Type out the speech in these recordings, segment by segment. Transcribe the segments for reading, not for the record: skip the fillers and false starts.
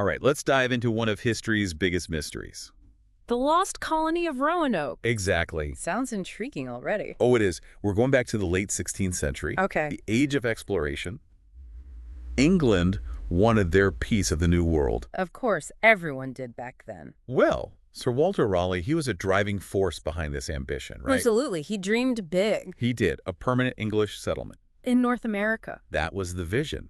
All right, let's dive into one of history's biggest mysteries. The lost colony of Roanoke. Exactly. Sounds intriguing already. Oh, it is. We're going back to the late 16th century. Okay. The age of exploration. England wanted their piece of the New World. Of course, everyone did back then. Well, Sir Walter Raleigh, he was a driving force behind this ambition, right? Absolutely. He dreamed big. He did. A permanent English settlement. In North America. That was the vision.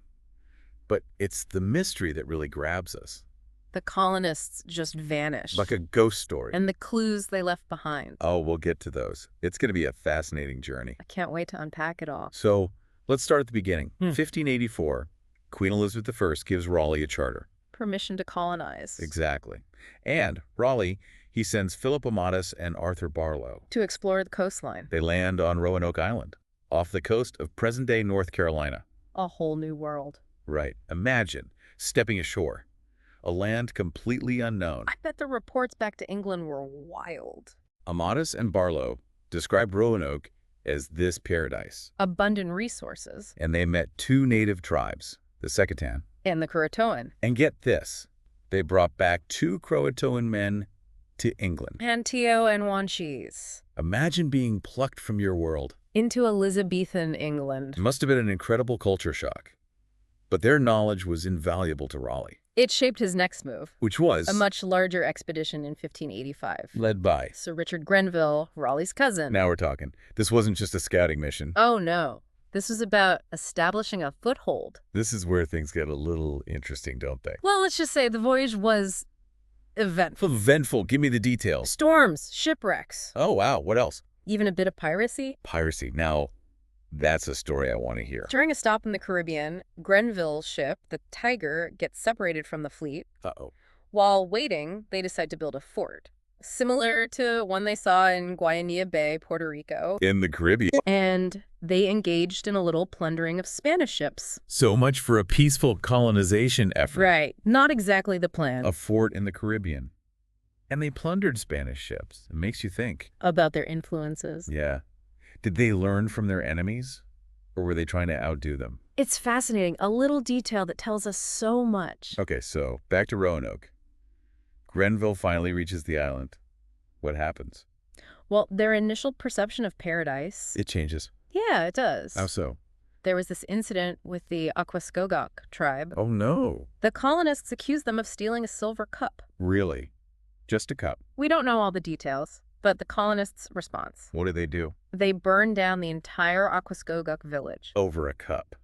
But it's the mystery that really grabs us. The colonists just vanished. Like a ghost story. And the clues they left behind. Oh, we'll get to those. It's going to be a fascinating journey. I can't wait to unpack it all. So let's start at the beginning. 1584, Queen Elizabeth I gives Raleigh a charter. Permission to colonize. Exactly. And Raleigh, he sends Philip Amatus and Arthur Barlow. To explore the coastline. They land on Roanoke Island, off the coast of present-day North Carolina. A whole new world. Right. Imagine stepping ashore. A land completely unknown. I bet the reports back to England were wild. Amatus and Barlow described Roanoke as this paradise. Abundant resources. And they met two native tribes, the Secatan. And the Croatoan. And get this, they brought back two Croatoan men to England. Antio and Wanchese. Imagine being plucked from your world. Into Elizabethan England. It must have been an incredible culture shock. But their knowledge was invaluable to Raleigh. It shaped his next move. Which was? A much larger expedition in 1585. Led by? Sir Richard Grenville, Raleigh's cousin. Now we're talking. This wasn't just a scouting mission. Oh, no. This was about establishing a foothold. This is where things get a little interesting, don't they? Well, let's just say the voyage was eventful. Eventful. Give me the details. Storms, shipwrecks. Oh, wow. What else? Even a bit of piracy. Piracy. Now, that's a story I want to hear. During a stop in the Caribbean, Grenville's ship, the Tiger, gets separated from the fleet. Uh-oh. While waiting, they decide to build a fort, similar to one they saw in Guayanilla Bay, Puerto Rico. In the Caribbean. And they engaged in a little plundering of Spanish ships. So much for a peaceful colonization effort. Right. Not exactly the plan. A fort in the Caribbean. And they plundered Spanish ships. It makes you think. About their influences. Yeah. Did they learn from their enemies? Or were they trying to outdo them? It's fascinating. A little detail that tells us so much. Okay, so back to Roanoke. Grenville finally reaches the island. What happens? Well, their initial perception of paradise... It changes. Yeah, it does. How so? There was this incident with the Aquascogok tribe. Oh, no. The colonists accused them of stealing a silver cup. Really? Just a cup? We don't know all the details, but the colonists' response. What did they do? They burned down the entire Aquascogok village. Over a cup.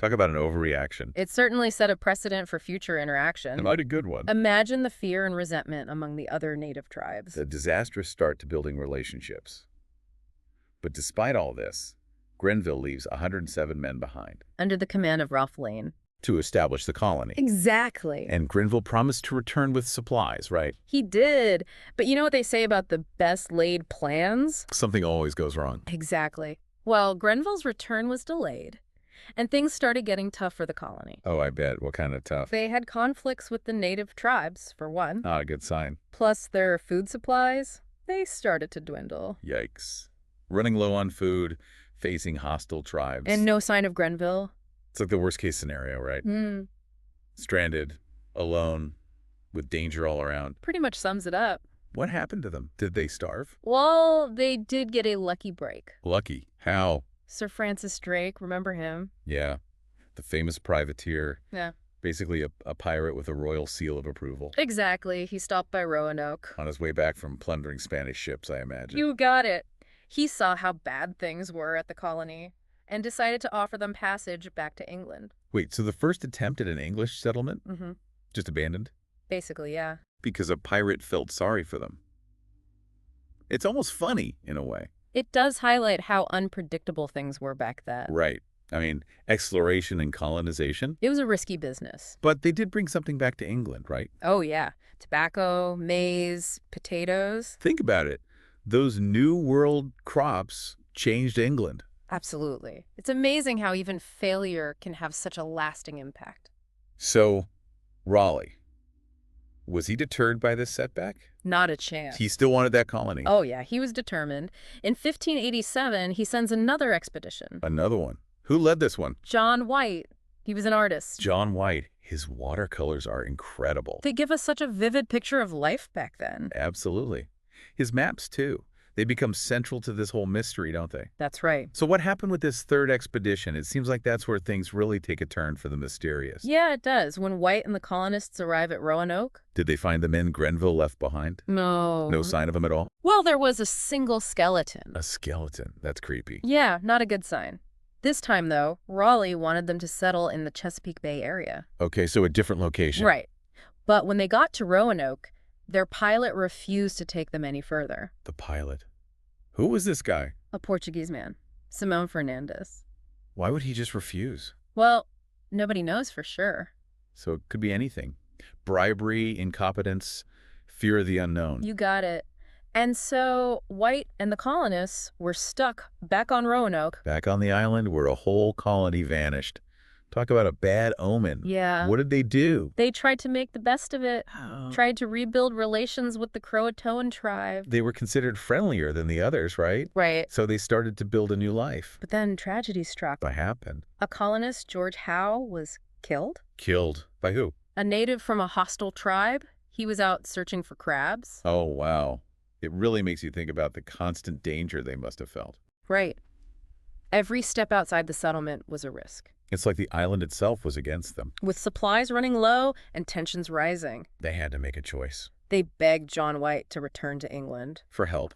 Talk about an overreaction. It certainly set a precedent for future interaction. A mighty good one. Imagine the fear and resentment among the other native tribes. A disastrous start to building relationships. But despite all this, Grenville leaves 107 men behind. Under the command of Ralph Lane. To establish the colony. Exactly. And Grenville promised to return with supplies, right? He did. But you know what they say about the best laid plans? Something always goes wrong. Exactly. Well, Grenville's return was delayed, and things started getting tough for the colony. Oh, I bet. What kind of tough? They had conflicts with the native tribes, for one. Not a good sign. Plus their food supplies, they started to dwindle. Yikes. Running low on food, facing hostile tribes. And no sign of Grenville. It's like the worst case scenario, right? Stranded, alone, with danger all around. Pretty much sums it up. What happened to them? Did they starve? Well, they did get a lucky break. Lucky. How? Sir Francis Drake, remember him? Yeah. The famous privateer. Yeah. Basically a pirate with a royal seal of approval. Exactly. He stopped by Roanoke. On his way back from plundering Spanish ships, I imagine. You got it. He saw how bad things were at the colony and decided to offer them passage back to England. Wait, so the first attempt at an English settlement? Mm-hmm. Just abandoned? Basically, yeah. Because a pirate felt sorry for them. It's almost funny, in a way. It does highlight how unpredictable things were back then. Right. I mean, exploration and colonization. It was a risky business. But they did bring something back to England, right? Oh, yeah. Tobacco, maize, potatoes. Think about it. Those New World crops changed England. Absolutely. It's amazing how even failure can have such a lasting impact. So, Raleigh, was he deterred by this setback? Not a chance. He still wanted that colony. Oh, yeah. He was determined. In 1587, he sends another expedition. Another one. Who led this one? John White, He was an artist. John White, his watercolors are incredible. They give us such a vivid picture of life back then. Absolutely. His maps, too. They become central to this whole mystery, don't they? That's right. So what happened with this third expedition? It seems like that's where things really take a turn for the mysterious. Yeah, it does. When White and the colonists arrive at Roanoke. Did they find the men Grenville left behind? No. No sign of them at all? Well, there was a single skeleton. A skeleton. That's creepy. Yeah, not a good sign. This time, though, Raleigh wanted them to settle in the Chesapeake Bay area. Okay, so a different location. Right. But when they got to Roanoke, their pilot refused to take them any further. The pilot. Who was this guy? A Portuguese man, Simão Fernandes. Why would he just refuse? Well, nobody knows for sure. So it could be anything. Bribery, incompetence, fear of the unknown. You got it. And so White and the colonists were stuck back on Roanoke. Back on the island where a whole colony vanished. Talk about a bad omen. Yeah. What did they do? They tried to make the best of it, Oh. tried to rebuild relations with the Croatoan tribe. They were considered friendlier than the others, right? Right. So they started to build a new life. But then tragedy struck. What happened? A colonist, George Howe, was killed. Killed. By who? A native from a hostile tribe. He was out searching for crabs. Oh, wow. It really makes you think about the constant danger they must have felt. Right. Every step outside the settlement was a risk. It's like the island itself was against them. With supplies running low and tensions rising, They had to make a choice. they begged John White to return to England. For help.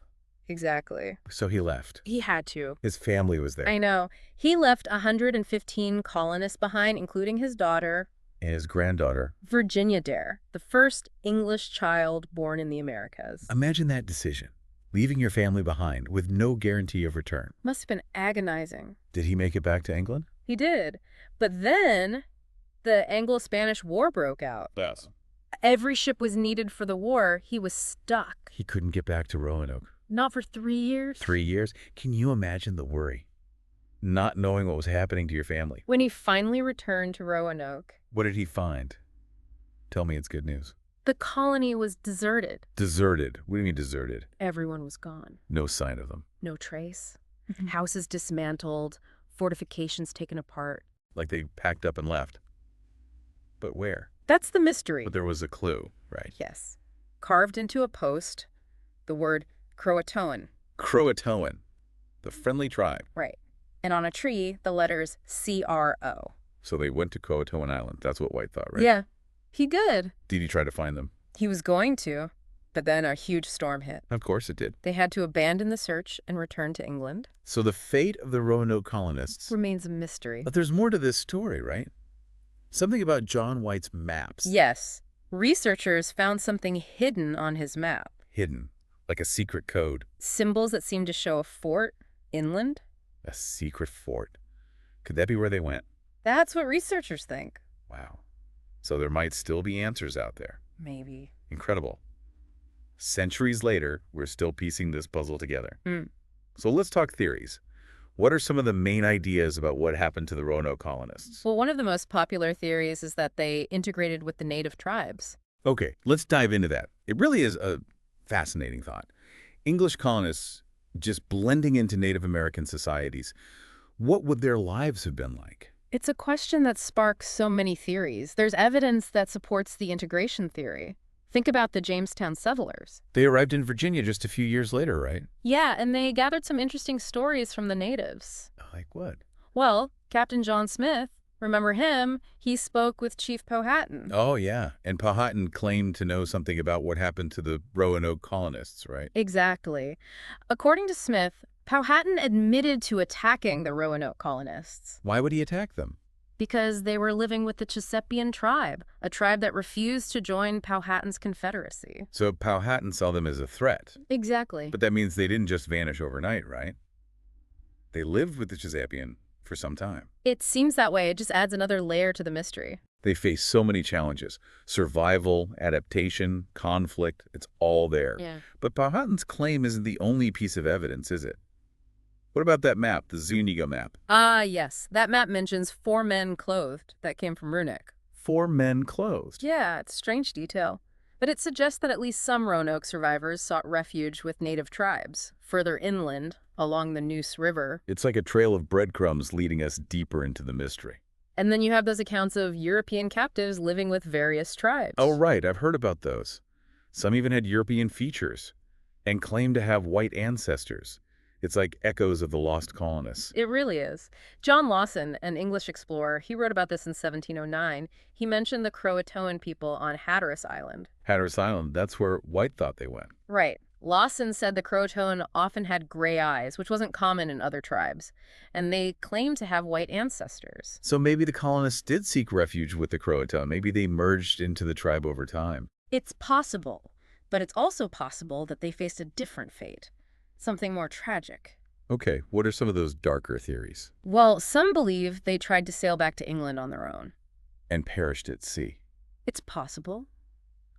Exactly. So he left. He had to. His family was there. I know. He left 115 colonists behind, including his daughter, And his granddaughter. Virginia Dare, the first English child born in the Americas. Imagine that decision. Leaving your family behind with no guarantee of return. Must have been agonizing. Did he make it back to England? He did. But then the Anglo-Spanish War broke out. Yes. Every ship was needed for the war. He was stuck. He couldn't get back to Roanoke. Not for 3 years. 3 years? Can you imagine the worry? Not knowing what was happening to your family. When he finally returned to Roanoke, What did he find? Tell me it's good news. the colony was deserted. Deserted. What do you mean deserted? Everyone was gone. No sign of them. No trace. Houses dismantled, fortifications taken apart. Like they packed up and left. But where? That's the mystery. But there was a clue, right? Yes. Carved into a post, the word Croatoan. Croatoan. The friendly tribe. Right. And on a tree, the letters C-R-O. So they went to Croatoan Island. That's what White thought, right? Yeah. He good. Did he try to find them? He was going to, but then a huge storm hit. Of course it did. They had to abandon the search and return to England. So the fate of the Roanoke colonists... Remains a mystery. But there's more to this story, right? Something about John White's maps. Yes. Researchers found something hidden on his map. Hidden. Like a secret code. Symbols that seemed to show a fort inland. A secret fort. Could that be where they went? That's what researchers think. Wow. So there might still be answers out there. Maybe. Incredible. Centuries later, we're still piecing this puzzle together. Mm. So let's talk theories. What are some of the main ideas about what happened to the Roanoke colonists? Well, one of the most popular theories is that they integrated with the native tribes. Okay, let's dive into that. It really is a fascinating thought. English colonists just blending into Native American societies. What would their lives have been like? It's a question that sparks so many theories. There's evidence that supports the integration theory. Think about the Jamestown settlers. They arrived in Virginia just a few years later, right? Yeah, and they gathered some interesting stories from the natives. Like what? Well, Captain John Smith, remember him? He spoke with Chief Powhatan. Oh, yeah. And Powhatan claimed to know something about what happened to the Roanoke colonists, right? Exactly. According to Smith, Powhatan admitted to attacking the Roanoke colonists Why would he attack them? because they were living with the Chesapeake tribe, a tribe that refused to join Powhatan's confederacy. So Powhatan saw them as a threat. Exactly. But that means they didn't just vanish overnight, right? They lived with the Chesapeake for some time. It seems that way. It just adds another layer to the mystery. They face so many challenges. Survival, adaptation, conflict, it's all there. Yeah. But Powhatan's claim isn't the only piece of evidence, is it? What about that map, the Zuniga map? Ah, yes. That map mentions 4 men clothed that came from Roanoke. 4 men clothed. Yeah, it's a strange detail. But it suggests that at least some Roanoke survivors sought refuge with native tribes, further inland, along the Neuse River. It's like a trail of breadcrumbs leading us deeper into the mystery. And then you have those accounts of European captives living with various Oh, tribes. right, I've heard about those. Some even had European features and claimed to have white ancestors. It's like echoes of the lost colonists. It really is. John Lawson, an English explorer, he wrote about this in 1709. He mentioned the Croatoan people on Hatteras Island. Hatteras Island, that's where white thought they went. Right. Lawson said the Croatoan often had gray eyes, which wasn't common in other tribes, and they claimed to have white ancestors. So maybe the colonists did seek refuge with the Croatoan. Maybe they merged into the tribe over time. It's possible, but it's also possible that they faced a different fate, something more tragic. Okay, what are some of those darker theories? Well, some believe they tried to sail back to England on their own. And perished at sea. It's possible.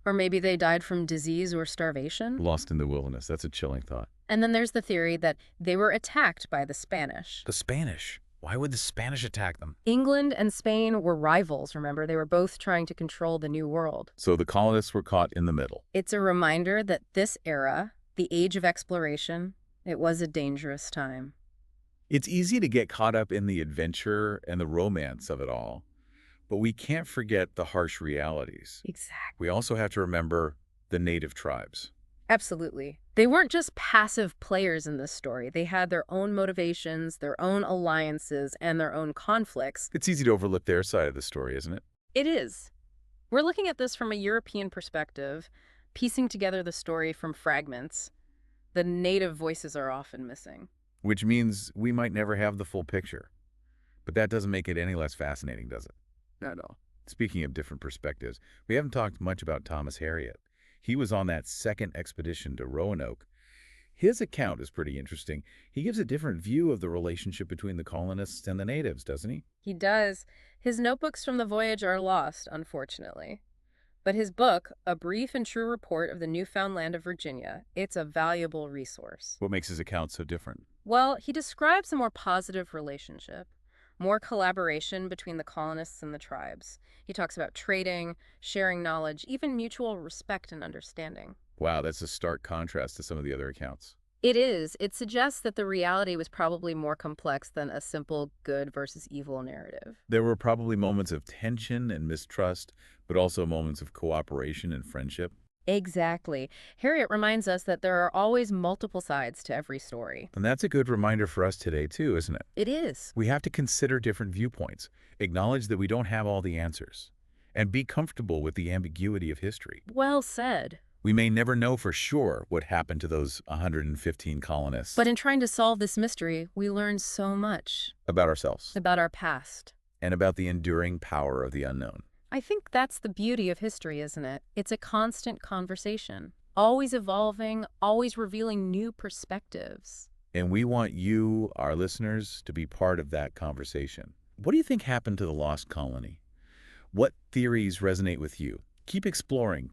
Or maybe they died from disease or starvation. Lost in the wilderness. That's a chilling thought. And then there's the theory that they were attacked by the Spanish. The Spanish. Why would the Spanish attack them? England and Spain were rivals, remember? They were both trying to control the New World. So the colonists were caught in the middle. It's a reminder that this era, the age of exploration, it was a dangerous time. It's easy to get caught up in the adventure and the romance of it all, but we can't forget the harsh realities. Exactly. We also have to remember the native tribes. Absolutely. They weren't just passive players in this story. They had their own motivations, their own alliances, and their own conflicts. It's easy to overlook their side of the story, isn't it? It is. We're looking at this from a European perspective, piecing together the story from fragments. The native voices are often missing. Which means we might never have the full picture. But that doesn't make it any less fascinating, does it? Not at all. Speaking of different perspectives, we haven't talked much about Thomas Harriot. He was on that second expedition to Roanoke. His account is pretty interesting. He gives a different view of the relationship between the colonists and the natives, doesn't he? He does. His notebooks from the voyage are lost, unfortunately. But his book, A Brief and True Report of the Newfound Land of Virginia, it's a valuable resource. What makes his account so different? Well, he describes a more positive relationship, more collaboration between the colonists and the tribes. He talks about trading, sharing knowledge, even mutual respect and understanding. Wow, that's a stark contrast to some of the other accounts. It is. It suggests that the reality was probably more complex than a simple good versus evil narrative. There were probably moments of tension and mistrust, but also moments of cooperation and friendship. Exactly. Harriet reminds us that there are always multiple sides to every story. And that's a good reminder for us today, too, isn't it? It is. We have to consider different viewpoints, acknowledge that we don't have all the answers, and be comfortable with the ambiguity of history. Well said. We may never know for sure what happened to those 115 colonists. But in trying to solve this mystery, we learn so much About ourselves about our past. and about the enduring power of the unknown. I think that's the beauty of history, isn't it? It's a constant conversation, always evolving, always revealing new perspectives. And we want you, our listeners, to be part of that conversation. What do you think happened to the lost colony? What theories resonate with you? Keep exploring,